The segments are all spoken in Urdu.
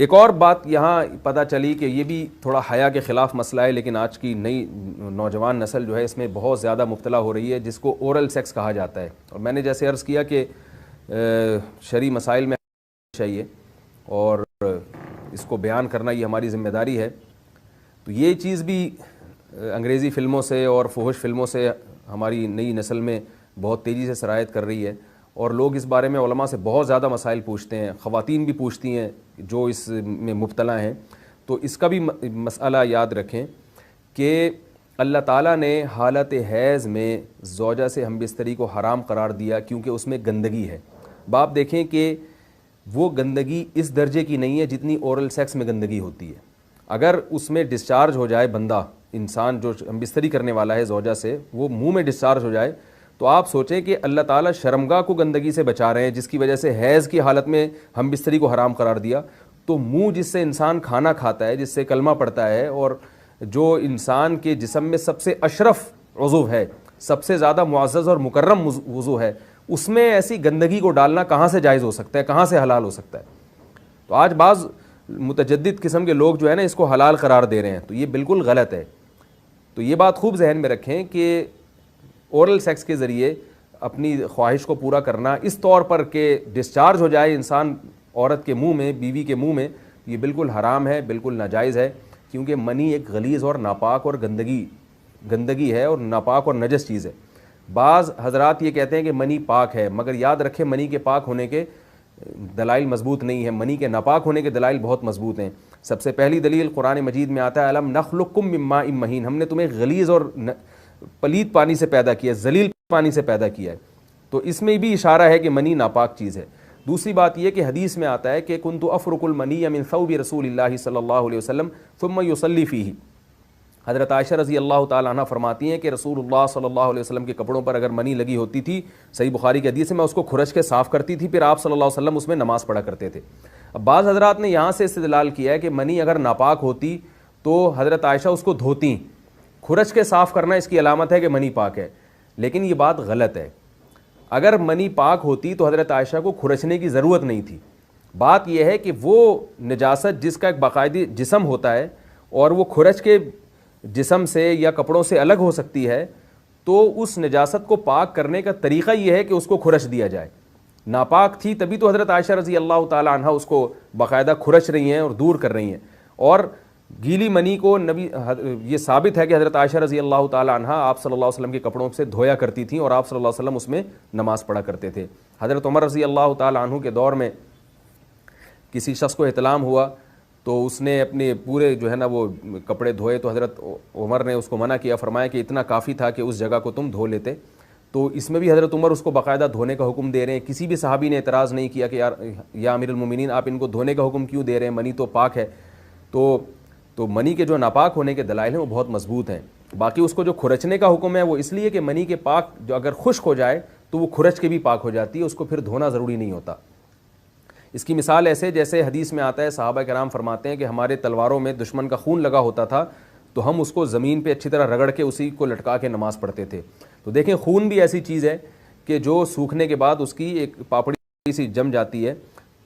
ایک اور بات یہاں پتہ چلی کہ یہ بھی تھوڑا حیا کے خلاف مسئلہ ہے، لیکن آج کی نئی نوجوان نسل جو ہے اس میں بہت زیادہ مبتلا ہو رہی ہے، جس کو اورل سیکس کہا جاتا ہے. اور میں نے جیسے عرض کیا کہ شرعی مسائل میں چاہیے اور اس کو بیان کرنا یہ ہماری ذمہ داری ہے. تو یہ چیز بھی انگریزی فلموں سے اور فحش فلموں سے ہماری نئی نسل میں بہت تیزی سے سرایت کر رہی ہے، اور لوگ اس بارے میں علماء سے بہت زیادہ مسائل پوچھتے ہیں، خواتین بھی پوچھتی ہیں جو اس میں مبتلا ہیں. تو اس کا بھی مسئلہ یاد رکھیں کہ اللہ تعالیٰ نے حالت حیض میں زوجہ سے ہم بستری کو حرام قرار دیا کیونکہ اس میں گندگی ہے. باپ دیکھیں کہ وہ گندگی اس درجے کی نہیں ہے جتنی اورل سیکس میں گندگی ہوتی ہے. اگر اس میں ڈسچارج ہو جائے بندہ، انسان جو ہم بستری کرنے والا ہے زوجہ سے، وہ منہ میں ڈسچارج ہو جائے، تو آپ سوچیں کہ اللہ تعالیٰ شرمگاہ کو گندگی سے بچا رہے ہیں، جس کی وجہ سے حیض کی حالت میں ہم بستری کو حرام قرار دیا. تو منہ جس سے انسان کھانا کھاتا ہے، جس سے کلمہ پڑھتا ہے، اور جو انسان کے جسم میں سب سے اشرف عضو ہے، سب سے زیادہ معزز اور مکرم عضو ہے، اس میں ایسی گندگی کو ڈالنا کہاں سے جائز ہو سکتا ہے، کہاں سے حلال ہو سکتا ہے؟ تو آج بعض متجدد قسم کے لوگ جو ہے نا اس کو حلال قرار دے رہے ہیں، تو یہ بالکل غلط ہے. تو یہ بات خوب ذہن میں رکھیں کہ اورل سیکس کے ذریعے اپنی خواہش کو پورا کرنا اس طور پر کہ ڈسچارج ہو جائے انسان عورت کے منہ میں، بیوی کے منہ میں، یہ بالکل حرام ہے، بالکل ناجائز ہے. کیونکہ منی ایک غلیظ اور ناپاک اور گندگی ہے اور ناپاک اور نجس چیز ہے. بعض حضرات یہ کہتے ہیں کہ منی پاک ہے، مگر یاد رکھیں منی کے پاک ہونے کے دلائل مضبوط نہیں ہیں، منی کے ناپاک ہونے کے دلائل بہت مضبوط ہیں. سب سے پہلی دلیل قرآن مجید میں آتا ہے الم نخلقکم من ماء مہین، ہم نے تمہیں غلیظ اور پلید پانی سے پیدا کیا، ذلیل پانی سے پیدا کیا ہے. تو اس میں بھی اشارہ ہے کہ منی ناپاک چیز ہے. دوسری بات یہ کہ حدیث میں آتا ہے کہ کنت افرق المنی من ثوب رسول اللہ صلی اللہ علیہ وسلم ثم یصلی فیہ. حضرت عائشہ رضی اللہ تعالیٰ عنہ فرماتی ہیں کہ رسول اللہ صلی اللہ علیہ وسلم کے کپڑوں پر اگر منی لگی ہوتی تھی، صحیح بخاری کی حدیث ہے، میں اس کو کھرچ کے صاف کرتی تھی، پھر آپ صلی اللہ علیہ وسلم اس میں نماز پڑھا کرتے تھے. اب بعض حضرات نے یہاں سے استدلال کیا ہے کہ منی اگر ناپاک ہوتی تو حضرت عائشہ اس کو دھوتیں، کھرچ کے صاف کرنا اس کی علامت ہے کہ منی پاک ہے. لیکن یہ بات غلط ہے. اگر منی پاک ہوتی تو حضرت عائشہ کو کھرچنے کی ضرورت نہیں تھی. بات یہ ہے کہ وہ نجاست جس کا ایک باقاعدی جسم ہوتا ہے اور وہ کھرچ کے جسم سے یا کپڑوں سے الگ ہو سکتی ہے، تو اس نجاست کو پاک کرنے کا طریقہ یہ ہے کہ اس کو کھرچ دیا جائے. ناپاک تھی تبھی تو حضرت عائشہ رضی اللہ تعالی عنہ اس کو باقاعدہ کھرچ رہی ہیں اور دور کر رہی ہیں. اور گیلی منی کو نبی، یہ ثابت ہے کہ حضرت عائشہ رضی اللہ تعالی عنہ آپ صلی اللہ علیہ وسلم کے کپڑوں سے دھویا کرتی تھیں اور آپ صلی اللہ علیہ وسلم اس میں نماز پڑھا کرتے تھے. حضرت عمر رضی اللہ تعالی عنہ کے دور میں کسی شخص کو احتلام ہوا تو اس نے اپنے پورے جو ہے نا وہ کپڑے دھوئے، تو حضرت عمر نے اس کو منع کیا، فرمایا کہ اتنا کافی تھا کہ اس جگہ کو تم دھو لیتے. تو اس میں بھی حضرت عمر اس کو باقاعدہ دھونے کا حکم دے رہے ہیں. کسی بھی صحابی نے اعتراض نہیں کیا کہ یا امیر المومنین آپ ان کو دھونے کا حکم کیوں دے رہے ہیں، منی تو پاک ہے. تو منی کے جو ناپاک ہونے کے دلائل ہیں وہ بہت مضبوط ہیں. باقی اس کو جو کھرچنے کا حکم ہے وہ اس لیے کہ منی کے پاک جو اگر خشک ہو جائے تو وہ کھرچ کے بھی پاک ہو جاتی ہے، اس کو پھر دھونا ضروری نہیں ہوتا. اس کی مثال ایسے جیسے حدیث میں آتا ہے، صحابہ کرام فرماتے ہیں کہ ہمارے تلواروں میں دشمن کا خون لگا ہوتا تھا تو ہم اس کو زمین پہ اچھی طرح رگڑ کے اسی کو لٹکا کے نماز پڑھتے تھے. تو دیکھیں خون بھی ایسی چیز ہے کہ جو سوکھنے کے بعد اس کی ایک پاپڑی سی جم جاتی ہے.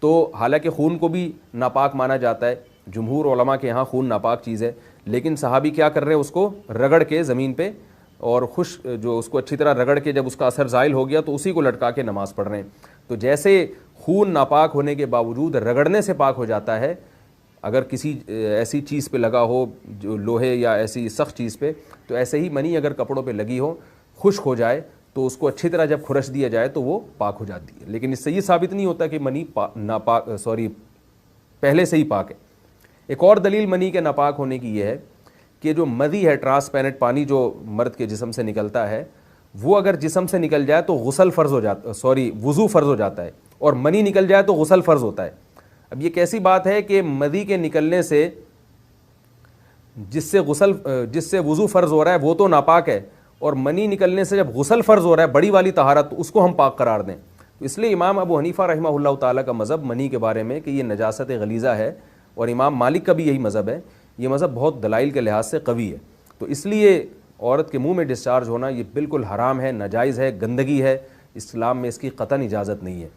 تو حالانکہ خون کو بھی ناپاک مانا جاتا ہے، جمہور علماء کے یہاں خون ناپاک چیز ہے، لیکن صحابی کیا کر رہے ہیں، اس کو رگڑ کے زمین پہ اور جو اس کو اچھی طرح رگڑ کے جب اس کا اثر زائل ہو گیا تو اسی کو لٹکا کے نماز پڑھ رہے ہیں. تو جیسے خون ناپاک ہونے کے باوجود رگڑنے سے پاک ہو جاتا ہے اگر کسی ایسی چیز پہ لگا ہو جو لوہے یا ایسی سخت چیز پہ، تو ایسے ہی منی اگر کپڑوں پہ لگی ہو، خشک ہو جائے تو اس کو اچھی طرح جب کھرچ دیا جائے تو وہ پاک ہو جاتی ہے. لیکن اس سے یہ ثابت نہیں ہوتا کہ منی پہلے سے ہی پاک ہے. ایک اور دلیل منی کے ناپاک ہونے کی یہ ہے کہ جو مدی ہے، ٹرانسپیرنٹ پانی جو مرد کے جسم سے نکلتا ہے، وہ اگر جسم سے نکل جائے تو وضو فرض ہو جاتا ہے، اور منی نکل جائے تو غسل فرض ہوتا ہے. اب یہ کیسی بات ہے کہ مدی کے نکلنے سے جس سے وضو فرض ہو رہا ہے وہ تو ناپاک ہے، اور منی نکلنے سے جب غسل فرض ہو رہا ہے بڑی والی طہارت، تو اس کو ہم پاک قرار دیں. تو اس لیے امام ابو حنیفہ رحمہ اللہ تعالیٰ کا مذہب منی کے بارے میں کہ یہ نجاست غلیظہ ہے، اور امام مالک کا بھی یہی مذہب ہے. یہ مذہب بہت دلائل کے لحاظ سے قوی ہے. تو اس لیے عورت کے منہ میں ڈسچارج ہونا یہ بالکل حرام ہے، ناجائز ہے، گندگی ہے. اسلام میں اس کی قطعاً اجازت نہیں ہے.